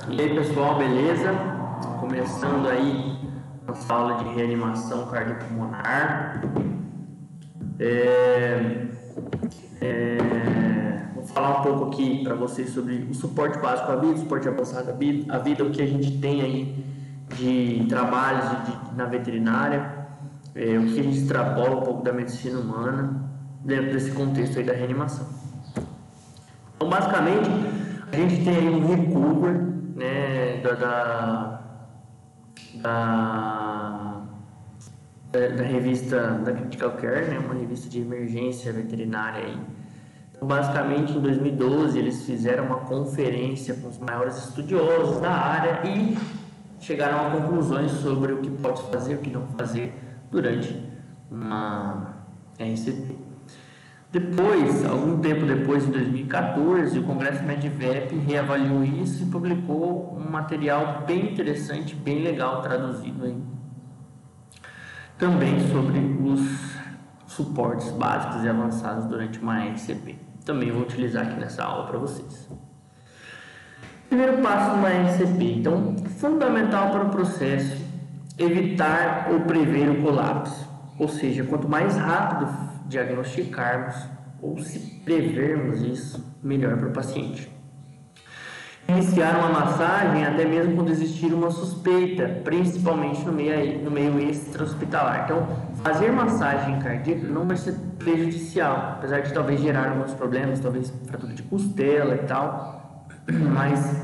E aí pessoal, beleza? Começando aí nossa aula de reanimação cardiopulmonar. Vou falar um pouco aqui para vocês sobre o suporte básico à vida, o suporte avançado à vida, o que a gente tem aí de trabalhos na veterinária, o que a gente extrapola um pouco da medicina humana dentro desse contexto aí da reanimação. Então, basicamente, a gente tem aí um recover, né, da revista da Critical Care, né, uma revista de emergência veterinária aí. Então, basicamente, em 2012, eles fizeram uma conferência com os maiores estudiosos da área e chegaram a conclusões sobre o que pode fazer e o que não fazer durante uma RCP. Depois, algum tempo depois, em 2014, o Congresso MedVep reavaliou isso e publicou um material bem interessante, bem legal, traduzido aí, também sobre os suportes básicos e avançados durante uma RCP. Também vou utilizar aqui nessa aula para vocês. Primeiro passo numa RCP. Então, fundamental para o processo, evitar ou prever o colapso. Ou seja, quanto mais rápido diagnosticarmos ou se prevermos isso, melhor para o paciente. Iniciar uma massagem até mesmo quando existir uma suspeita, principalmente no meio extra-hospitalar. Então, fazer massagem cardíaca não vai ser prejudicial, apesar de talvez gerar alguns problemas, talvez fratura de costela e tal, mas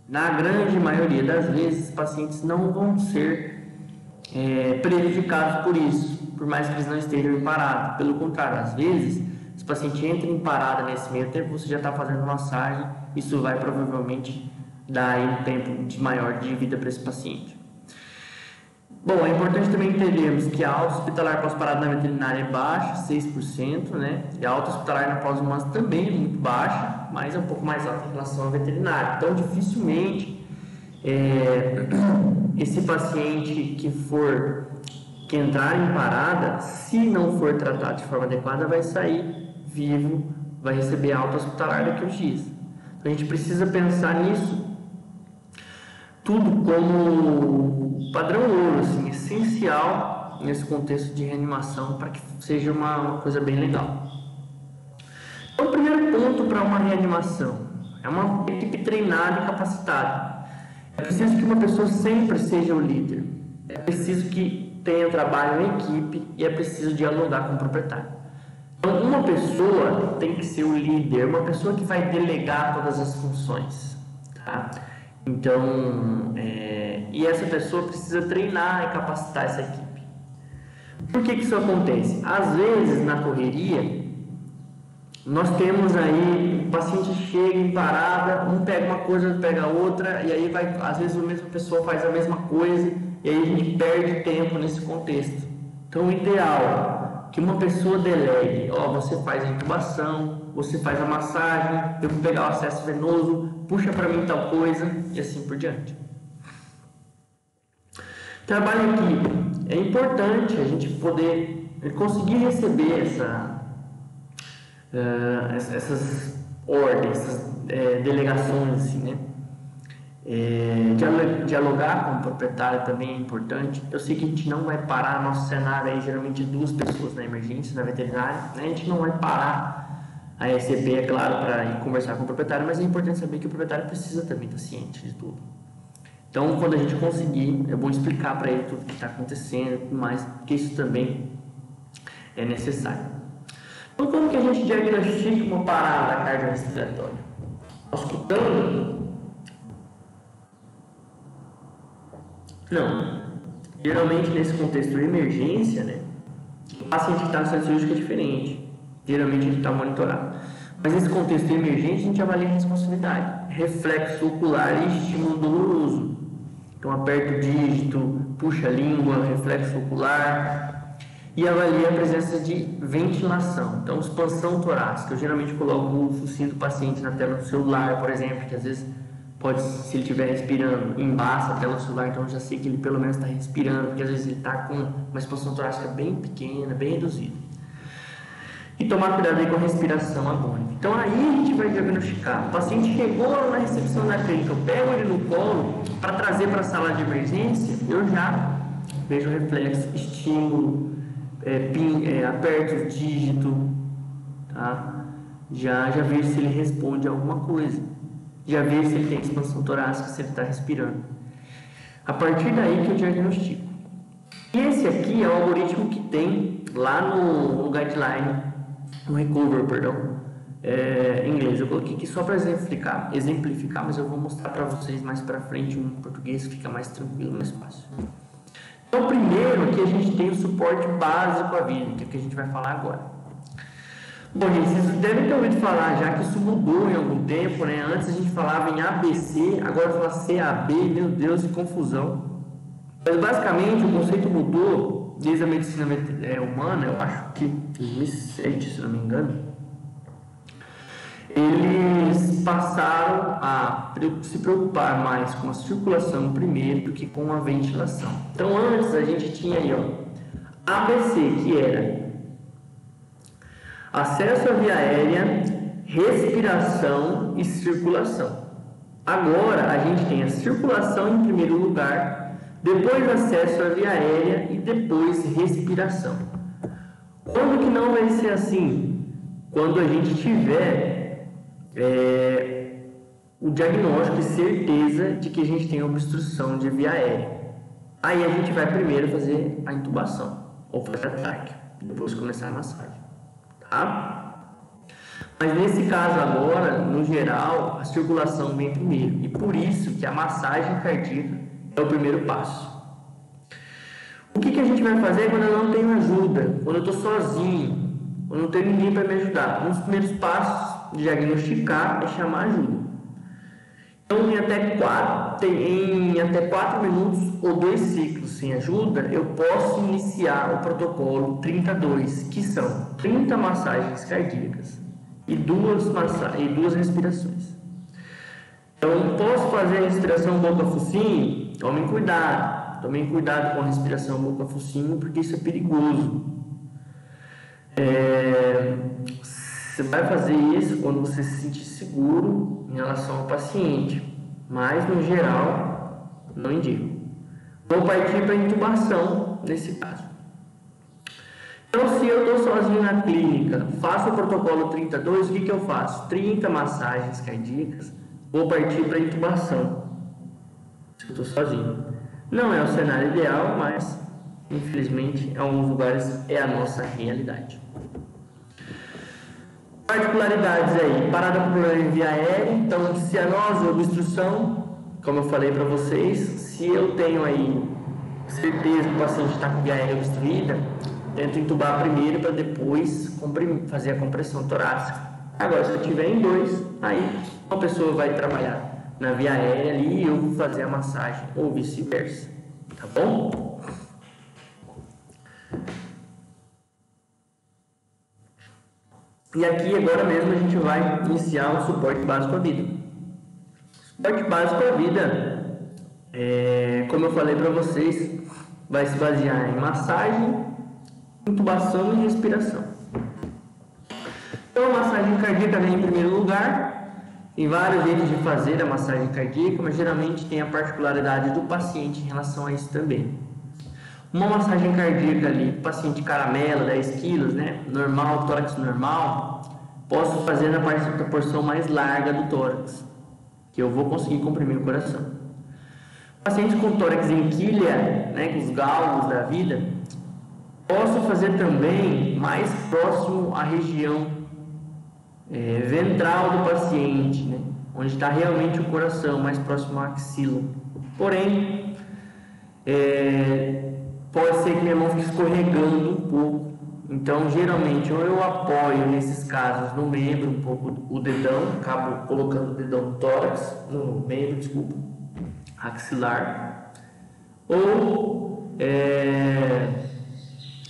na grande maioria das vezes, os pacientes não vão ser prejudicados por isso, por mais que eles não estejam em parada. Pelo contrário, às vezes, se o paciente entra em parada nesse meio tempo, você já está fazendo massagem, isso vai provavelmente dar aí um tempo maior de vida para esse paciente. Bom, é importante também entendermos que a alta hospitalar pós-parada na veterinária é baixa, 6%, né? E a alta hospitalar na pós-humana também é muito baixa, mas é um pouco mais alta em relação à veterinária. Então, dificilmente esse paciente que entrar em parada, se não for tratado de forma adequada, vai sair vivo, vai receber alta hospitalar daqui a uns dias. Então, a gente precisa pensar nisso tudo como padrão ouro, assim, essencial nesse contexto de reanimação para que seja uma coisa bem legal. Então, o primeiro ponto para uma reanimação é uma equipe treinada e capacitada. É preciso que uma pessoa sempre seja o líder. É preciso que tenha trabalho em equipe e é preciso dialogar com o proprietário. Então, uma pessoa tem que ser o líder, uma pessoa que vai delegar todas as funções, tá? Então, e essa pessoa precisa treinar e capacitar essa equipe. Por que isso acontece? Às vezes, na correria, nós temos aí, o paciente chega em parada, um pega uma coisa, outro pega outra, e aí às vezes a mesma pessoa faz a mesma coisa, e aí a gente perde tempo nesse contexto. Então, o ideal é que uma pessoa delegue, você faz a intubação, você faz a massagem, eu vou pegar o acesso venoso, puxa para mim tal coisa, e assim por diante. Trabalho em equipe. É importante a gente poder conseguir receber essas ordens, essas delegações, assim, né? Dialogar com o proprietário também é importante. Eu sei que a gente não vai parar, nosso cenário aí geralmente é 2 pessoas na emergência, na veterinária, né? A gente não vai parar a RCP, é claro, para ir conversar com o proprietário, mas é importante saber que o proprietário precisa também estar ciente de tudo. Então, quando a gente conseguir, é bom explicar para ele tudo o que está acontecendo e tudo mais, porque isso também é necessário. Então, como que a gente diagnostica uma parada cardiorrespiratória? Auscultando? Não. Geralmente, nesse contexto de emergência, né, o paciente que está no centro cirúrgico é diferente. Geralmente, ele está monitorado. Mas nesse contexto de emergência, a gente avalia a responsividade, reflexo ocular e estímulo doloroso. Então, aperta o dígito, puxa a língua, reflexo ocular e avalia a presença de ventilação. Então, expansão torácica. Eu geralmente coloco o focinho do paciente na tela do celular, por exemplo, que às vezes pode, se ele estiver respirando, embaça a tela do celular, então eu já sei que ele pelo menos está respirando, porque às vezes ele está com uma expansão torácica bem pequena, bem reduzida. E tomar cuidado aí com a respiração agônica. Então aí a gente vai diagnosticar. O paciente chegou na recepção da clínica, eu pego ele no colo para trazer para a sala de emergência, eu já vejo o reflexo, estímulo, aperto o dígito, tá? Já vejo se ele responde a alguma coisa. Já vejo se ele tem expansão torácica, se ele está respirando. A partir daí que eu diagnostico. E esse aqui é o algoritmo que tem lá no guideline, no recover, perdão, em inglês. Eu coloquei aqui só para exemplificar, mas eu vou mostrar para vocês mais para frente um português que fica mais tranquilo, mais fácil. Então, primeiro aqui a gente tem o suporte básico à vida, que é o que a gente vai falar agora. Bom, gente, vocês devem ter ouvido falar já que isso mudou em algum tempo, né? Antes a gente falava em ABC, agora fala CAB, meu Deus, que confusão. Mas basicamente o conceito mudou desde a medicina humana, eu acho que 2007, se não me engano. Eles passaram a se preocupar mais com a circulação primeiro do que com a ventilação. Então antes a gente tinha aí, ó, ABC, que era acesso à via aérea, respiração e circulação. Agora a gente tem a circulação em primeiro lugar, depois acesso à via aérea e depois respiração. Quando que não vai ser assim? Quando a gente tiver o diagnóstico e certeza de que a gente tem obstrução de via aérea. Aí a gente vai primeiro fazer a intubação ou fazer a tráquea, depois começar a massagem. Tá? Mas nesse caso agora, no geral, a circulação vem primeiro. E por isso que a massagem cardíaca é o primeiro passo. O que a gente vai fazer quando eu não tenho ajuda? Quando eu estou sozinho? Quando não tenho ninguém para me ajudar? Um dos primeiros passos de diagnosticar é chamar ajuda. Então, em até 4 minutos ou 2 ciclos sem ajuda, eu posso iniciar o protocolo 32, que são 30 massagens cardíacas e duas respirações. Então, posso fazer a respiração boca-focinho? Tomem cuidado com a respiração boca-focinho, porque isso é perigoso. Você vai fazer isso quando você se sentir seguro em relação ao paciente, mas no geral não indico. Vou partir para a intubação nesse caso. Então, se eu estou sozinho na clínica, faço o protocolo 32, o que eu faço? 30 massagens cardíacas, vou partir para a intubação. Se eu estou sozinho. Não é o cenário ideal, mas infelizmente em alguns lugares é a nossa realidade. Particularidades aí, parada por problema em via aérea, então cianose, obstrução, como eu falei para vocês, se eu tenho aí certeza que o paciente está com via aérea obstruída, tento intubar primeiro para depois fazer a compressão torácica. Agora, se eu tiver em 2, aí uma pessoa vai trabalhar na via aérea ali e eu vou fazer a massagem, ou vice-versa, tá bom? E aqui agora mesmo a gente vai iniciar o suporte básico à vida. Suporte básico à vida, como eu falei para vocês, vai se basear em massagem, intubação e respiração. Então a massagem cardíaca vem em primeiro lugar. Tem vários jeitos de fazer a massagem cardíaca, mas geralmente tem a particularidade do paciente em relação a isso também. Uma massagem cardíaca ali, paciente caramelo, 10 quilos, né? Normal, tórax normal, posso fazer na porção mais larga do tórax, que eu vou conseguir comprimir o coração. Paciente com tórax em quilha, né? Com os galgos da vida, posso fazer também mais próximo à região ventral do paciente, né? Onde está realmente o coração, mais próximo à axila. Porém, pode ser que minha mão fique escorregando um pouco. Então, geralmente, ou eu apoio nesses casos no membro um pouco o dedão, acabo colocando o dedão no tórax, no membro, desculpa, axilar, ou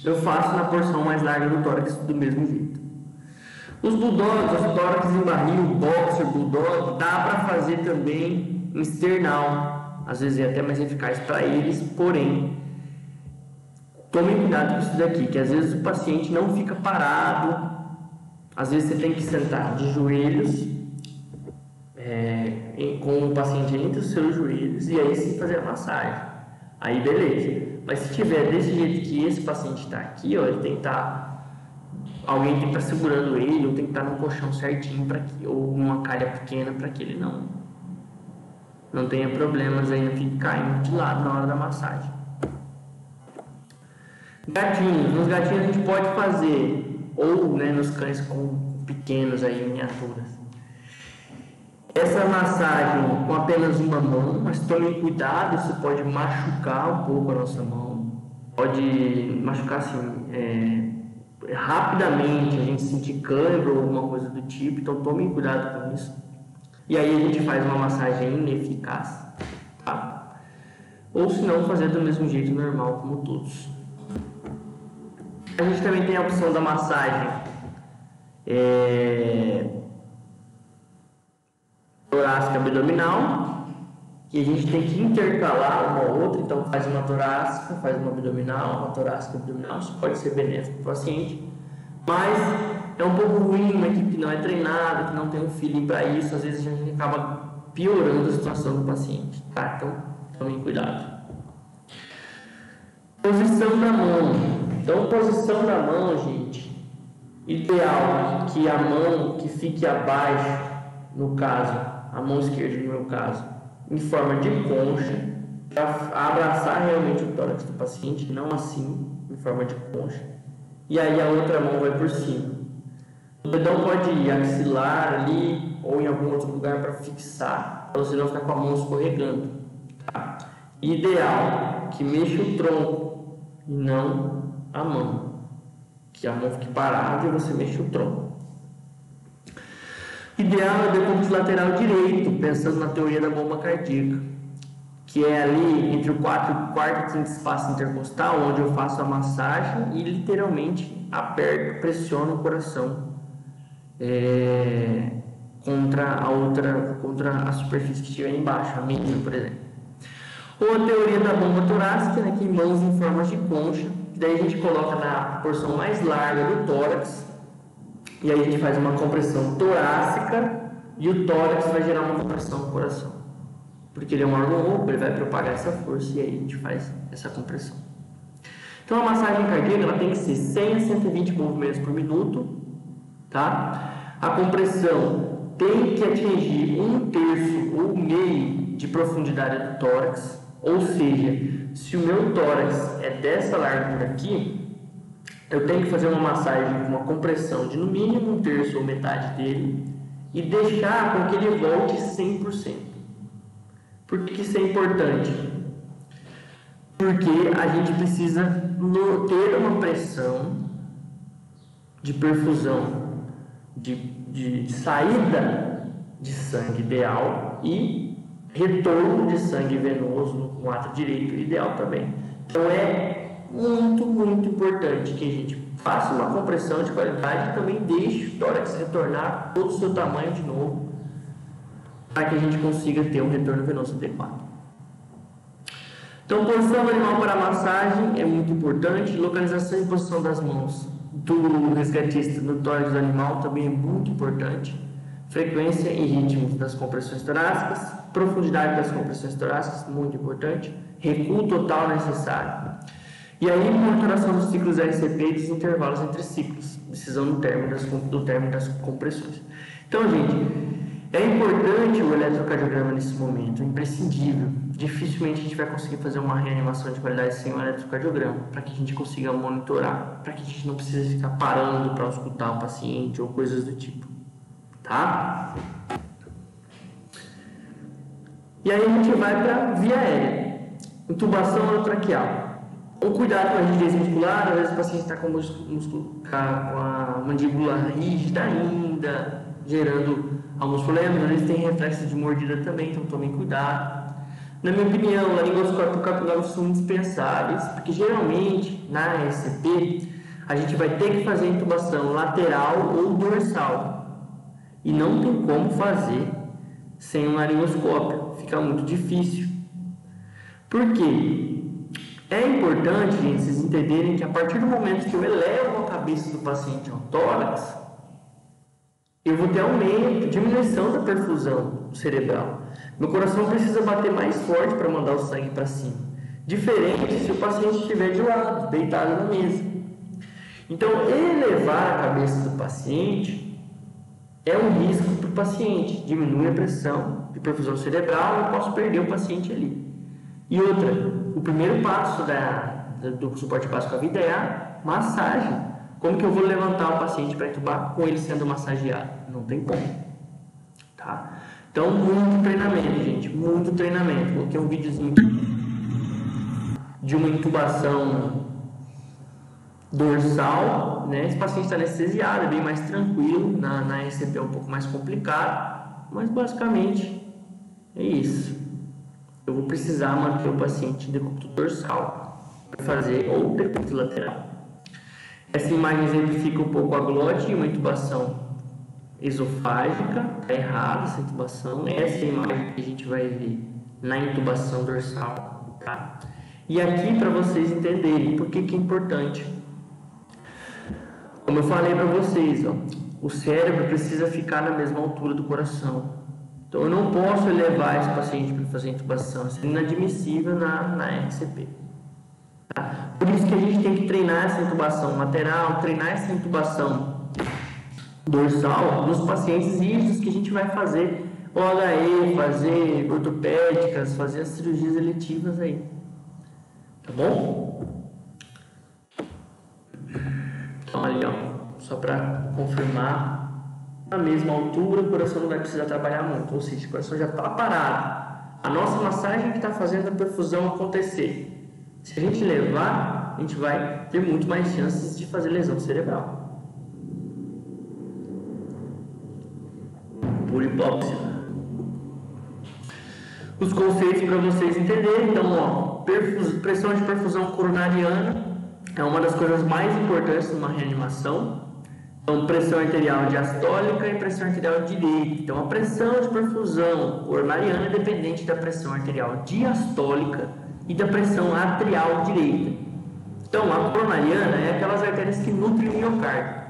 eu faço na porção mais larga do tórax do mesmo jeito. Os bulldogs, os tórax em barril, boxer, bulldog, dá para fazer também em external, às vezes é até mais eficaz para eles, porém, tomem cuidado com isso daqui, que às vezes o paciente não fica parado Às vezes você tem que sentar de joelhos, com o paciente entre os seus joelhos, e aí sim fazer a massagem. Aí beleza. Mas se tiver desse jeito que esse paciente está aqui, ó, ele tem que estar, alguém tem que estar segurando ele, ou tem que estar no colchão certinho para que, ou uma calha pequena para que ele não tenha problemas aí, não fique caindo de lado na hora da massagem. Gatinhos. Nos gatinhos a gente pode fazer, ou né, nos cães pequenos aí, miniaturas. Essa massagem com apenas uma mão, mas tomem cuidado, isso pode machucar um pouco a nossa mão. Pode machucar assim, rapidamente, a gente sentir cãibra ou alguma coisa do tipo, então tomem cuidado com isso. E aí a gente faz uma massagem ineficaz, tá? Ou se não, fazer do mesmo jeito normal como todos. A gente também tem a opção da massagem torácica abdominal, que a gente tem que intercalar uma ou outra, então faz uma torácica, faz uma abdominal, uma torácica abdominal, isso pode ser benéfico para o paciente, mas é um pouco ruim uma equipe que não é treinada, que não tem um feeling para isso, às vezes a gente acaba piorando a situação do paciente, tá? Então, tomem cuidado. Posição da mão. Então, posição da mão, gente, ideal que a mão que fique abaixo, no caso, a mão esquerda no meu caso, em forma de concha, para abraçar realmente o tórax do paciente, não assim, em forma de concha. E aí a outra mão vai por cima. O dedão pode ir axilar ali ou em algum outro lugar para fixar, para você não ficar com a mão escorregando. Tá? Ideal que mexa o tronco e não a mão. Que a mão fique parada e você mexa o tronco. Ideal é o decúbito lateral direito, pensando na teoria da bomba cardíaca, que é ali entre o quarto e quinto espaço intercostal, onde eu faço a massagem e literalmente aperto, pressiono o coração contra a superfície que estiver embaixo, a medula, por exemplo. Ou a teoria da bomba torácica, né, que mãos em forma de concha, que daí a gente coloca na porção mais larga do tórax, e aí a gente faz uma compressão torácica e o tórax vai gerar uma compressão no coração. Porque ele é um órgão oco, ele vai propagar essa força e aí a gente faz essa compressão. Então a massagem cardíaca ela tem que ser 100 a 120 movimentos por minuto, tá? A compressão tem que atingir 1/3 ou meio de profundidade do tórax, ou seja, se o meu tórax é dessa largura aqui, eu tenho que fazer uma massagem com uma compressão de no mínimo 1/3 ou metade dele e deixar com que ele volte 100%. Por que isso é importante? Porque a gente precisa ter uma pressão de perfusão, de saída de sangue ideal e retorno de sangue venoso no ato direito ideal também. Então é muito, muito importante que a gente faça uma compressão de qualidade e também deixe o tórax retornar todo o seu tamanho de novo, para que a gente consiga ter um retorno venoso adequado. Então, posição do animal para massagem é muito importante. Localização e posição das mãos do resgatista no tórax do animal também é muito importante. Frequência e ritmo das compressões torácicas, profundidade das compressões torácicas, muito importante. Recuo total necessário. E aí, monitoração dos ciclos RCP e dos intervalos entre ciclos, decisão do término das compressões. Então, gente, é importante o eletrocardiograma nesse momento, é imprescindível. Dificilmente a gente vai conseguir fazer uma reanimação de qualidade sem o eletrocardiograma, para que a gente consiga monitorar, para que a gente não precise ficar parando para escutar o paciente ou coisas do tipo, tá? E aí a gente vai para a via aérea, intubação orotraqueal. Ou cuidado com a rigidez muscular, às vezes o paciente está com a mandíbula rígida ainda, gerando alguns problemas, às vezes tem reflexo de mordida também, então tomem cuidado. Na minha opinião, laringoscópio capilar são indispensáveis, porque geralmente na RCP a gente vai ter que fazer intubação lateral ou dorsal, e não tem como fazer sem um laringoscópio, fica muito difícil. Por quê? É importante, gente, vocês entenderem que a partir do momento que eu elevo a cabeça do paciente ao tórax, eu vou ter aumento, diminuição da perfusão cerebral. Meu coração precisa bater mais forte para mandar o sangue para cima. Diferente se o paciente estiver de lado, deitado na mesa. Então, elevar a cabeça do paciente é um risco para o paciente. Diminui a pressão de perfusão cerebral, eu posso perder o paciente ali. E outra, o primeiro passo do suporte básico à vida é a massagem. Como que eu vou levantar o paciente para entubar com ele sendo massageado? Não tem como, tá? Então, muito treinamento, gente, muito treinamento. Coloquei um videozinho de uma intubação dorsal, né? Esse paciente está anestesiado, é bem mais tranquilo, na RCP é um pouco mais complicado, mas basicamente é isso. Eu vou precisar manter o paciente em decúbito dorsal para fazer ou decúbito lateral. Essa imagem exemplifica um pouco a glote e uma intubação esofágica. Está errada essa intubação. Essa é a imagem que a gente vai ver na intubação dorsal, tá? E aqui para vocês entenderem por que é importante. Como eu falei para vocês, ó, o cérebro precisa ficar na mesma altura do coração. Então eu não posso elevar esse paciente para fazer intubação. Isso é inadmissível na RCP. Tá? Por isso que a gente tem que treinar essa intubação lateral, treinar essa intubação dorsal nos pacientes rígidos que a gente vai fazer OHE, fazer ortopédicas, fazer as cirurgias eletivas aí. Tá bom? Então ali, ó, só para confirmar, na mesma altura o coração não vai precisar trabalhar muito, ou seja, o coração já está parado. A nossa massagem que está fazendo a perfusão acontecer. Se a gente levar, a gente vai ter muito mais chances de fazer lesão cerebral. Por hipóxia. Os conceitos para vocês entenderem. Então, ó, pressão de perfusão coronariana é uma das coisas mais importantes numa reanimação. Então, pressão arterial diastólica e pressão arterial direita. Então, a pressão de perfusão coronariana é dependente da pressão arterial diastólica e da pressão atrial direita. Então, a coronariana é aquelas artérias que nutrem o miocárdio.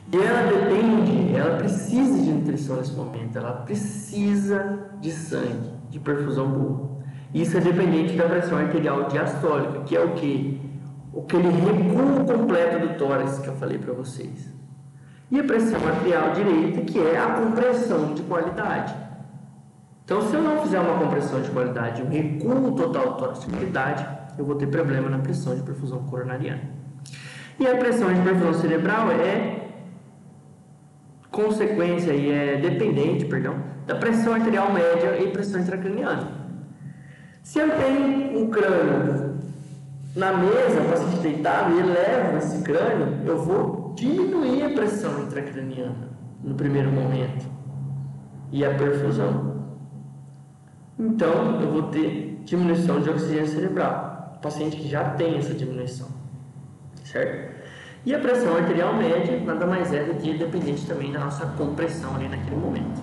E ela precisa de nutrição nesse momento, ela precisa de sangue, de perfusão boa. Isso é dependente da pressão arterial diastólica, que é o quê? Aquele recuo completo do tórax que eu falei para vocês. E a pressão arterial direita, que é a compressão de qualidade. Então, se eu não fizer uma compressão de qualidade, um recuo total do tórax de qualidade, eu vou ter problema na pressão de perfusão coronariana. E a pressão de perfusão cerebral é consequência e é dependente, da pressão arterial média e pressão intracraniana. Se eu tenho um crânio na mesa, o paciente deitado, e elevo esse crânio, eu vou diminuir a pressão intracraniana no primeiro momento e a perfusão. Então, eu vou ter diminuição de oxigênio cerebral. O paciente que já tem essa diminuição, certo? E a pressão arterial média nada mais é do que dependente também da nossa compressão ali naquele momento.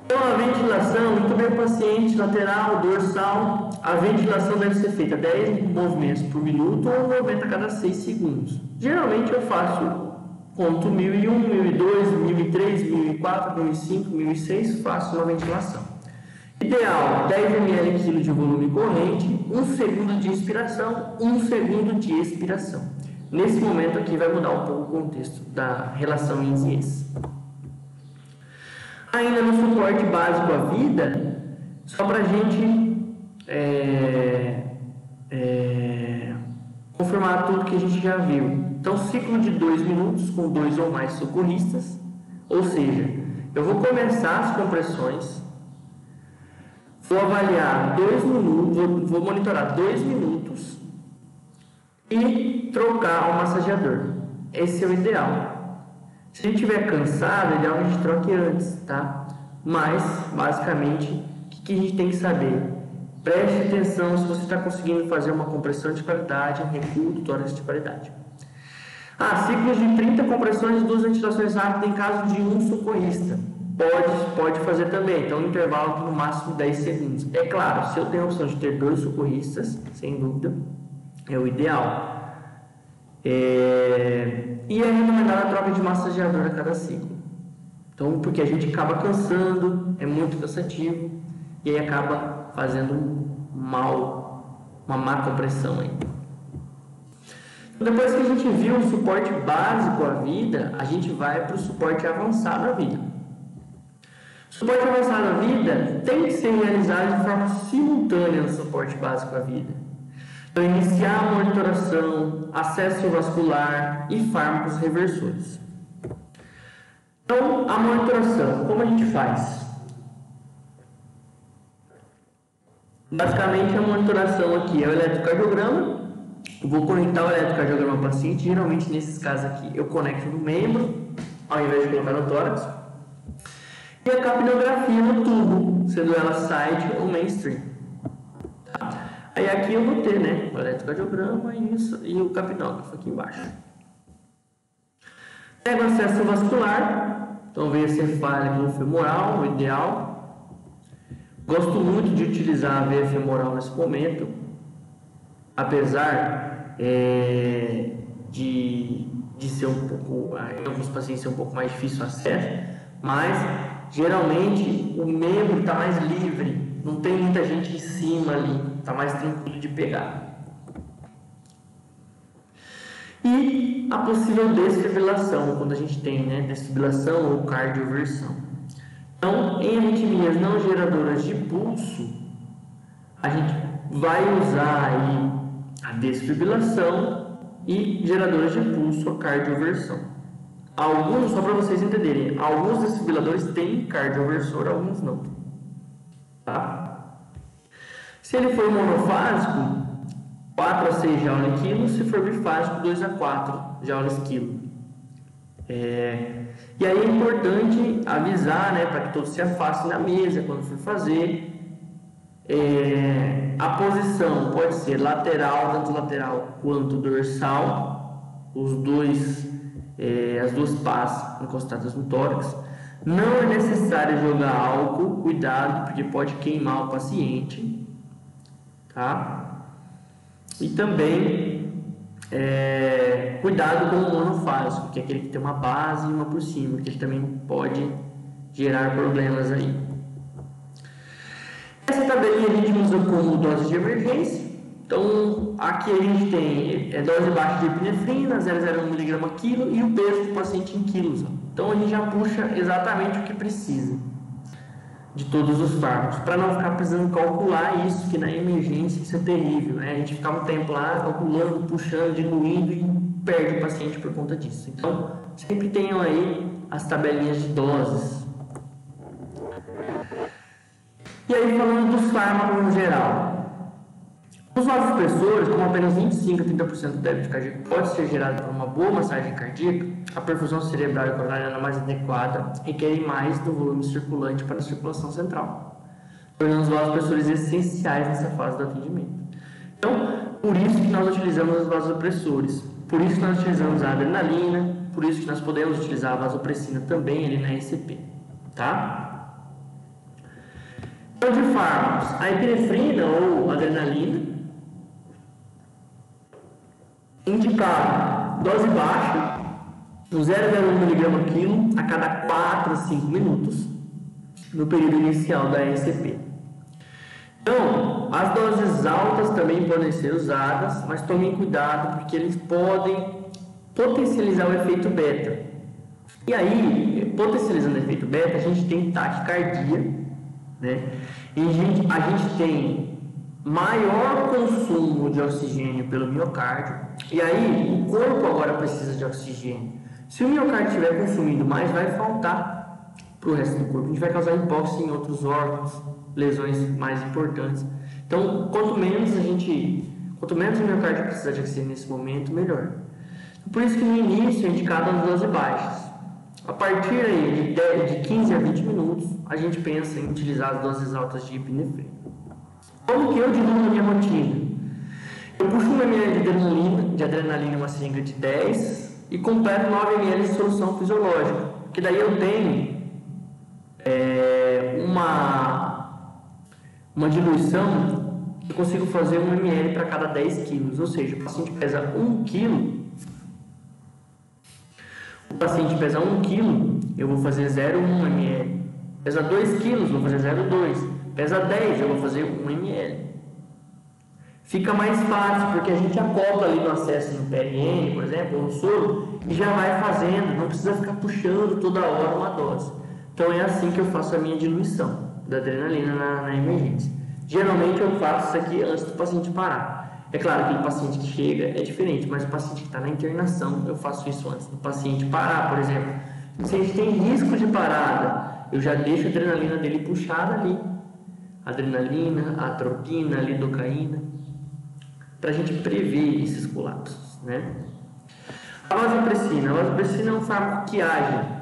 Então, a ventilação, intubei o paciente lateral, dorsal. A ventilação deve ser feita 10 movimentos por minuto ou 90 a cada 6 segundos. Geralmente eu faço, conto 1001, 1002, 1003, 1004, 1005, 1006, faço uma ventilação. Ideal, 10 ml quilo de volume corrente, 1 segundo de inspiração, 1 segundo de expiração. Nesse momento aqui vai mudar um pouco o contexto da relação índice. Ainda no suporte básico à vida, só para a gente confirmar tudo que a gente já viu. Então, ciclo de 2 minutos com 2 ou mais socorristas, ou seja, eu vou começar as compressões, vou avaliar 2 minutos, vou monitorar 2 minutos e trocar o massageador. Esse é o ideal. Se a gente estiver cansado, é ideal que a gente troque antes, tá? Mas, basicamente, o que a gente tem que saber? Preste atenção se você está conseguindo fazer uma compressão de qualidade, um recuo do tórax de qualidade. Ciclos de 30 compressões e 2 ventilações rápidas em caso de um socorrista. Pode fazer também, então um intervalo de no máximo 10 segundos. É claro, se eu tenho a opção de ter 2 socorristas, sem dúvida, é o ideal. E é recomendada a troca de massageador a cada ciclo. Então, porque a gente acaba cansando, é muito cansativo, e aí acaba fazendo uma má compressão aí. Depois que a gente viu o suporte básico à vida, a gente vai para o suporte avançado à vida. O suporte avançado à vida tem que ser realizado de forma simultânea no suporte básico à vida. Então, iniciar a monitoração, acesso vascular e fármacos reversores. Então, a monitoração, como a gente faz? Basicamente, a monitoração aqui é o eletrocardiograma. Eu vou conectar o eletrocardiograma ao paciente. Geralmente, nesses casos aqui, eu conecto no membro, ao invés de colocar no tórax. E a capnografia no tubo, sendo ela side ou mainstream. Tá? Aí aqui eu vou ter, né, o eletrocardiograma e o capnógrafo aqui embaixo. Pego acesso vascular, então veio cefálico ou femoral, o ideal. Gosto muito de utilizar a veia femoral nesse momento, apesar de ser um pouco, em alguns pacientes ser um pouco mais difícil o acesso, mas geralmente o membro está mais livre, não tem muita gente em cima ali, está mais tranquilo de pegar. E a possível desfibrilação, quando a gente tem, né, desfibrilação ou cardioversão. Então, em arritmias não geradoras de pulso, a gente vai usar aí a desfibrilação e geradoras de pulso, a cardioversão. Alguns, só para vocês entenderem, alguns desfibriladores têm cardioversor, alguns não. Tá? Se ele for monofásico, 4 a 6 joules quilo, se for bifásico, 2 a 4 joules quilo. E aí é importante avisar, né, para que todos se afastem da mesa quando for fazer. A posição pode ser lateral, tanto lateral quanto dorsal, as duas pás encostadas no tórax. Não é necessário jogar álcool, cuidado, porque pode queimar o paciente, tá? E também cuidado com o monofásico, que é aquele que tem uma base e uma por cima, que ele também pode gerar problemas aí. Essa tabelinha a gente usa como dose de emergência. Então, aqui a gente tem dose baixa de epinefrina, 0,01 mg quilo, e o peso do paciente em quilos. Então, a gente já puxa exatamente o que precisa de todos os fármacos, para não ficar precisando calcular isso, que na emergência isso é terrível, né? A gente fica um tempo lá calculando, puxando, diluindo e perde o paciente por conta disso. Então, sempre tenham aí as tabelinhas de doses. E aí, falando dos fármacos no geral. Os vasopressores, como apenas 25 a 30% do débito cardíaco pode ser gerado por uma boa massagem cardíaca, a perfusão cerebral e coronariana mais adequada requer mais do volume circulante para a circulação central, tornando os vasopressores essenciais nessa fase do atendimento. Então, por isso que nós utilizamos os vasopressores, por isso que nós utilizamos a adrenalina, por isso que nós podemos utilizar a vasopressina também ali na ECP, tá? Então, de fármacos, a epinefrina ou adrenalina, indicado dose baixa, 0,01 mg quilo a cada 4 a 5 minutos, no período inicial da ECP. Então, as doses altas também podem ser usadas, mas tomem cuidado porque eles podem potencializar o efeito beta. E aí, potencializando o efeito beta, a gente tem taquicardia, né? E a gente tem maior consumo de oxigênio pelo miocárdio, e aí o corpo agora precisa de oxigênio. Se o miocárdio estiver consumindo mais, vai faltar para o resto do corpo. A gente vai causar hipóxia em outros órgãos, lesões mais importantes. Então, quanto menos o miocárdio precisa de oxigênio nesse momento, melhor. Por isso que no início é indicado as doses baixas. A partir aí de 15 a 20 minutos, a gente pensa em utilizar as doses altas de epinefrina. Como que eu diluo na minha rotina? Eu puxo 1 ml de adrenalina em uma seringa de 10 e completo 9 ml de solução fisiológica, que daí eu tenho uma diluição que eu consigo fazer 1 ml para cada 10 quilos, ou seja, o paciente pesa 1 quilo, O paciente pesa 1 kg, eu vou fazer 0,1 ml. Pesa 2 kg, vou fazer 0,2. Pesa 10, eu vou fazer 1 ml. Fica mais fácil, porque a gente acopla ali no acesso no PRN, por exemplo, ou no soro, e já vai fazendo, não precisa ficar puxando toda hora uma dose. Então é assim que eu faço a minha diluição da adrenalina na emergência. Geralmente eu faço isso aqui antes do paciente parar. É claro que aquele paciente que chega é diferente, mas o paciente que está na internação, eu faço isso antes do paciente parar, por exemplo. Se a gente tem risco de parada, eu já deixo a adrenalina dele puxada ali. Adrenalina, atropina, lidocaína, para a gente prever esses colapsos, né? A vasopressina. A vasopressina é um fármaco que age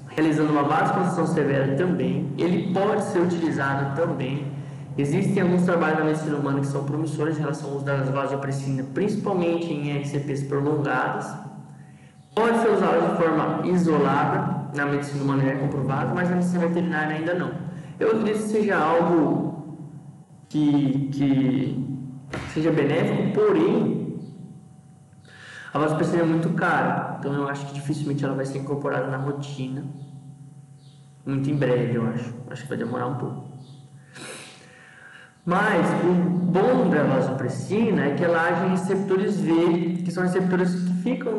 realizando uma vasoconstrição severa também. Ele pode ser utilizado também. Existem alguns trabalhos na medicina humana que são promissores em relação ao uso da vasopressina, principalmente em RCPs prolongadas. Pode ser usado de forma isolada, na medicina humana já é comprovado, mas na medicina veterinária ainda não. Eu acredito que seja algo que seja benéfico, porém a vasopressina é muito cara, então eu acho que dificilmente ela vai ser incorporada na rotina muito em breve, eu acho que vai demorar um pouco. Mas o bom da vasopressina é que ela age em receptores V, que são receptores que ficam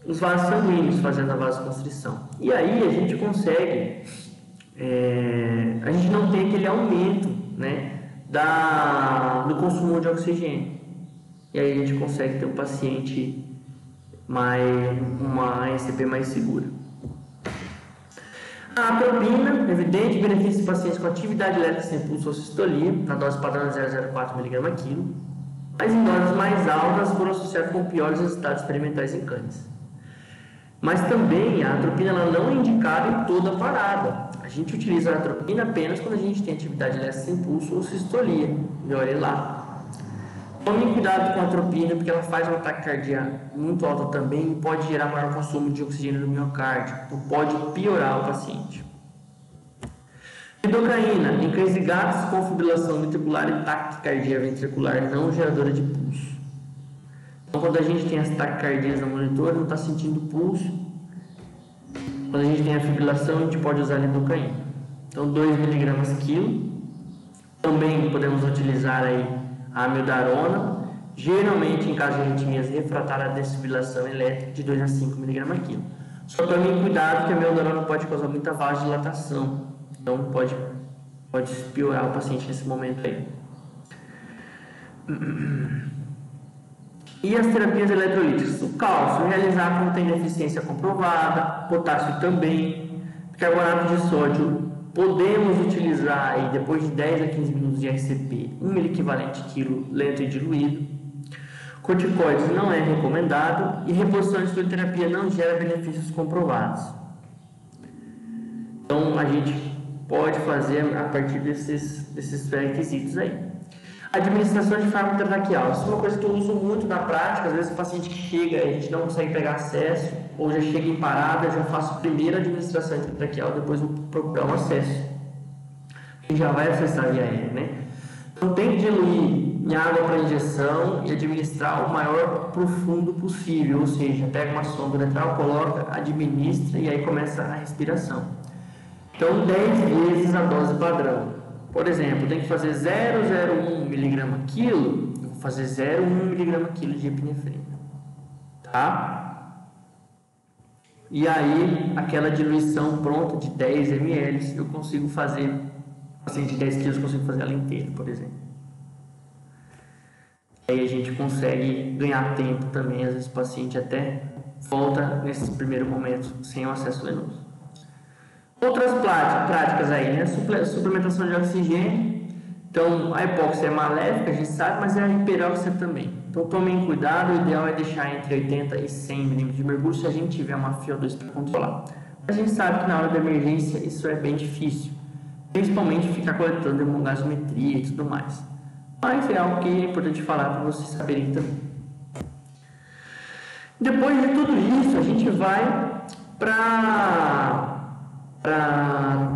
nos vasos sanguíneos, fazendo a vasoconstrição. E aí a gente consegue, a gente não tem aquele aumento, né, do consumo de oxigênio. E aí a gente consegue ter um paciente uma ECP mais segura. A atropina, evidente benefício de pacientes com atividade elétrica sem pulso ou sistolia, na dose padrão de 0,04 mg/kg, mas em doses mais altas foram associadas com piores resultados experimentais em cães. Mas também a atropina ela não é indicada em toda a parada. A gente utiliza a atropina apenas quando a gente tem atividade elétrica sem pulso ou sistolia. E olhe lá. Tomem cuidado com a atropina, porque ela faz uma taquicardia muito alta também e pode gerar maior consumo de oxigênio no miocárdio, então pode piorar o paciente. Lidocaína, em cães de gatos com fibrilação ventricular e taquicardia ventricular não geradora de pulso. Então, quando a gente tem as taquicardias no monitor, não está sentindo pulso. Quando a gente tem a fibrilação, a gente pode usar a lidocaína. Então, 2 mg/kg. Também podemos utilizar aí a amiodarona, geralmente em caso de arritmias refratárias à desfibrilação elétrica, de 2 a 5 mg/kg. Só tomem cuidado que a amiodarona pode causar muita vasodilatação, então pode piorar o paciente nesse momento aí. E as terapias eletrolíticas? O cálcio, realizar quando tem deficiência comprovada, potássio também, bicarbonato de sódio. Podemos utilizar aí, depois de 10 a 15 minutos de RCP, 1 equivalente quilo lento e diluído. Corticoides não é recomendado e reposição de fluidoterapia não gera benefícios comprovados. Então a gente pode fazer a partir desses pré-requisitos aí. Administração de fármaco intratraqueal. Isso é uma coisa que eu uso muito na prática. Às vezes o paciente que chega, a gente não consegue pegar acesso, ou já chega em parada, eu já faço a primeira administração intratraqueal, depois vou procurar um acesso. E já vai acessar via aérea, né? Então tem que diluir em água para injeção e administrar o maior profundo possível, ou seja, pega uma sonda uretral, coloca, administra e aí começa a respiração. Então 10 vezes a dose padrão. Por exemplo, tem que fazer 0,01 mg/kg, eu vou fazer 0,1 mg/kg de epinefrina, tá? E aí, aquela diluição pronta de 10 ml, eu consigo fazer, assim, de 10 kg eu consigo fazer ela inteira, por exemplo. Aí a gente consegue ganhar tempo também, às vezes o paciente até volta nesse primeiro momento sem o acesso venoso. Outras práticas aí, né? Suplementação de oxigênio. Então, a hipóxia é maléfica, a gente sabe, mas é a hiperóxia também. Então, tomem cuidado, o ideal é deixar entre 80 e 100 ml de mercúrio se a gente tiver uma FiO2 para controlar. A gente sabe que na hora da emergência isso é bem difícil, principalmente ficar coletando hemogasometria e tudo mais. Mas é algo que é importante falar para vocês saberem também. Depois de tudo isso, a gente vai para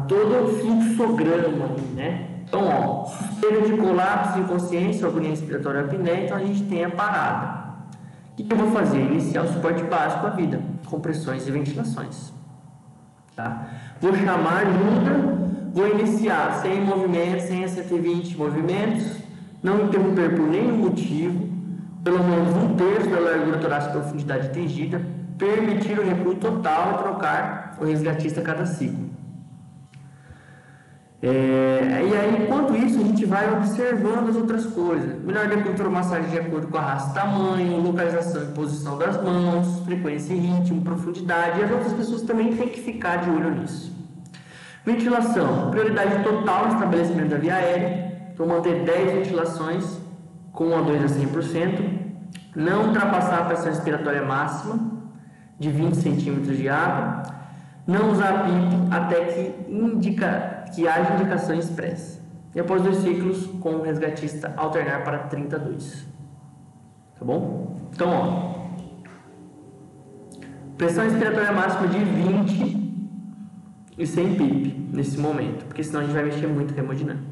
todo o fluxograma, né? Então, ó, suspeita de colapso, inconsciência, agonia respiratória apneia, então a gente tem a parada. O que eu vou fazer? Iniciar o suporte básico à vida, compressões e ventilações. Tá? Vou chamar ajuda, vou iniciar sem movimentos, sem a 120 movimentos, não interromper por nenhum motivo, pelo menos 1/3 da largura torácica e profundidade atingida, permitir o recuo total e trocar o resgatista a cada ciclo. E aí, enquanto isso, a gente vai observando as outras coisas. Melhor de massagem de acordo com a raça e tamanho, localização e posição das mãos, frequência e ritmo, profundidade, e as outras pessoas também têm que ficar de olho nisso. Ventilação, prioridade total no estabelecimento da via aérea, então manter 10 ventilações com O2 a 100%, não ultrapassar a pressão respiratória máxima de 20 centímetros de água, não usar PIP até que haja indicação expressa. E após 2 ciclos, com o resgatista alternar para 32. Tá bom? Então, ó. Pressão respiratória máxima de 20 e sem PIP nesse momento, porque senão a gente vai mexer muito hemodinâmico.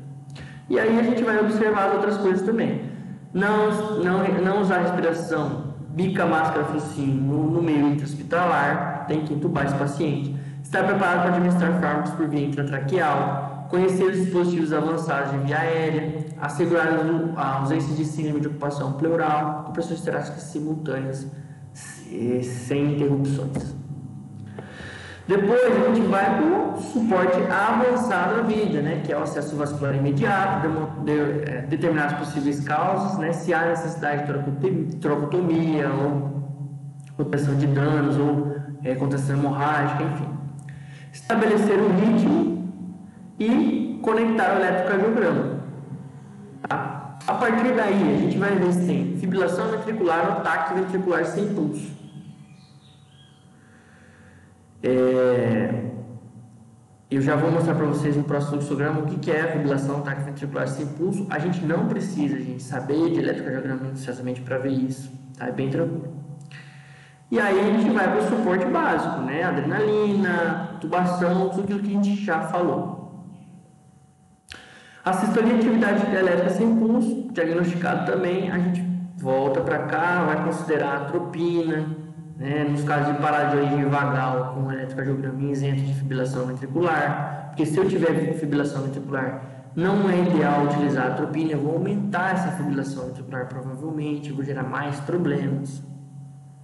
E aí a gente vai observar as outras coisas também. Não usar respiração bica, máscara, focinho no meio intra-hospitalar, tem que entubar esse paciente. Estar preparado para administrar fármacos por via intratraqueal, conhecer os dispositivos avançados de via aérea, assegurar a ausência de síndrome de ocupação pleural, compressões torácicas simultâneas, sem interrupções. Depois a gente vai para o suporte avançado à vida, né, que é o acesso vascular imediato, determinar as possíveis causas, né, se há necessidade de trocotomia ou proteção de danos ou contenção hemorrágica, enfim. Estabelecer o ritmo e conectar o eletrocardiograma. Tá? A partir daí, a gente vai ver se tem fibrilação ventricular ou taque ventricular sem pulso. Eu já vou mostrar para vocês no próximo fluxograma o que é a fibrilação taque ventricular sem pulso. A gente não precisa, saber de eletrocardiograma minuciosamente para ver isso. Tá? É bem tranquilo. E aí a gente vai para o suporte básico, né? Adrenalina, tubação, tudo aquilo que a gente já falou. Assistolia de atividade elétrica sem pulso, diagnosticado também, a gente volta para cá, vai considerar a atropina, né? Nos casos de parada de origem vagal com eletrocardiograma isento de fibrilação ventricular, porque se eu tiver fibrilação ventricular, não é ideal utilizar a atropina, eu vou aumentar essa fibrilação ventricular provavelmente, eu vou gerar mais problemas.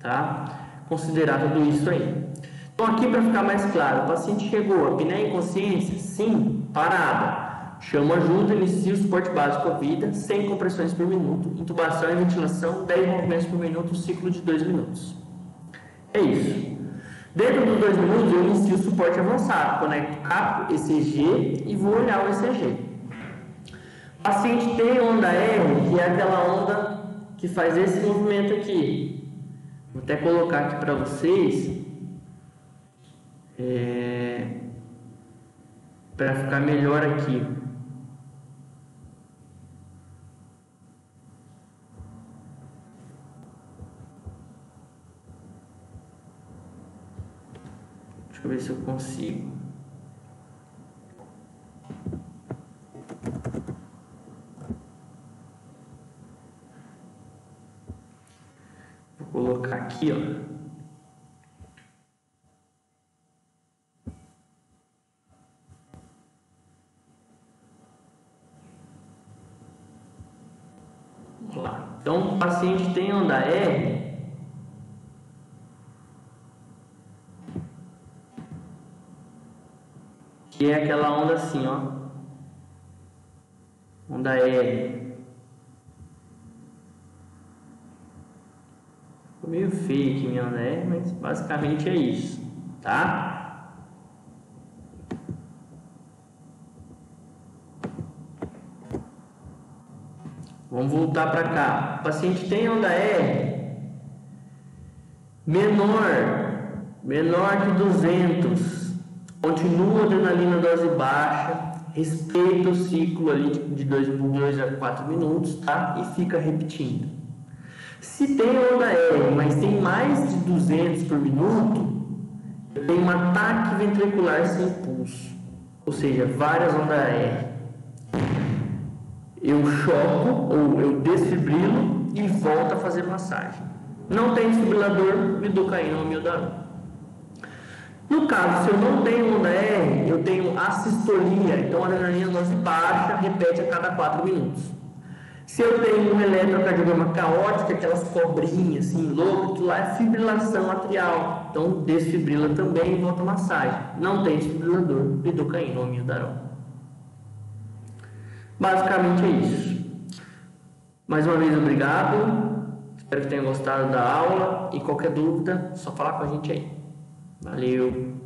Tá? Considerar tudo isso aí. Então aqui para ficar mais claro, o paciente chegou, a apneia e inconsciência, sim, parada. Chama ajuda, inicia o suporte básico à vida, 100 compressões por minuto, intubação e ventilação, 10 movimentos por minuto, ciclo de 2 minutos. É isso. Dentro dos 2 minutos eu inicio o suporte avançado, conecto o capo, ECG e vou olhar o ECG. O paciente tem onda R, que é aquela onda que faz esse movimento aqui. Vou até colocar aqui para vocês, para ficar melhor aqui. Deixa eu ver se eu consigo. Vou colocar aqui, ó. Vamos lá. Então, o paciente tem onda R. Que é aquela onda assim, ó. Onda R. Ficou meio feio aqui minha onda R, mas basicamente é isso, tá? Vamos voltar para cá. O paciente tem onda R menor que 200. Continua a adrenalina dose baixa, respeita o ciclo ali de 2 a 4 minutos, tá? E fica repetindo. Se tem onda R, mas tem mais de 200 por minuto, tem um ataque ventricular sem pulso, ou seja, várias ondas R. Eu choco ou eu desfibrilo e volto a fazer massagem. Não tem desfibrilador, lidocaína ou amiodarona. No caso, se eu não tenho onda R, eu tenho assistolia, então a adrenalina dose baixa, repete a cada 4 minutos. Se eu tenho um eletrocardiograma caótico, aquelas cobrinhas assim, loucas, que lá é fibrilação atrial, então desfibrila também e volta massagem. Não tem desfibrilador, lidocaína ou amiodarona. Basicamente é isso. Mais uma vez, obrigado. Espero que tenham gostado da aula e qualquer dúvida, só falar com a gente aí. Valeu!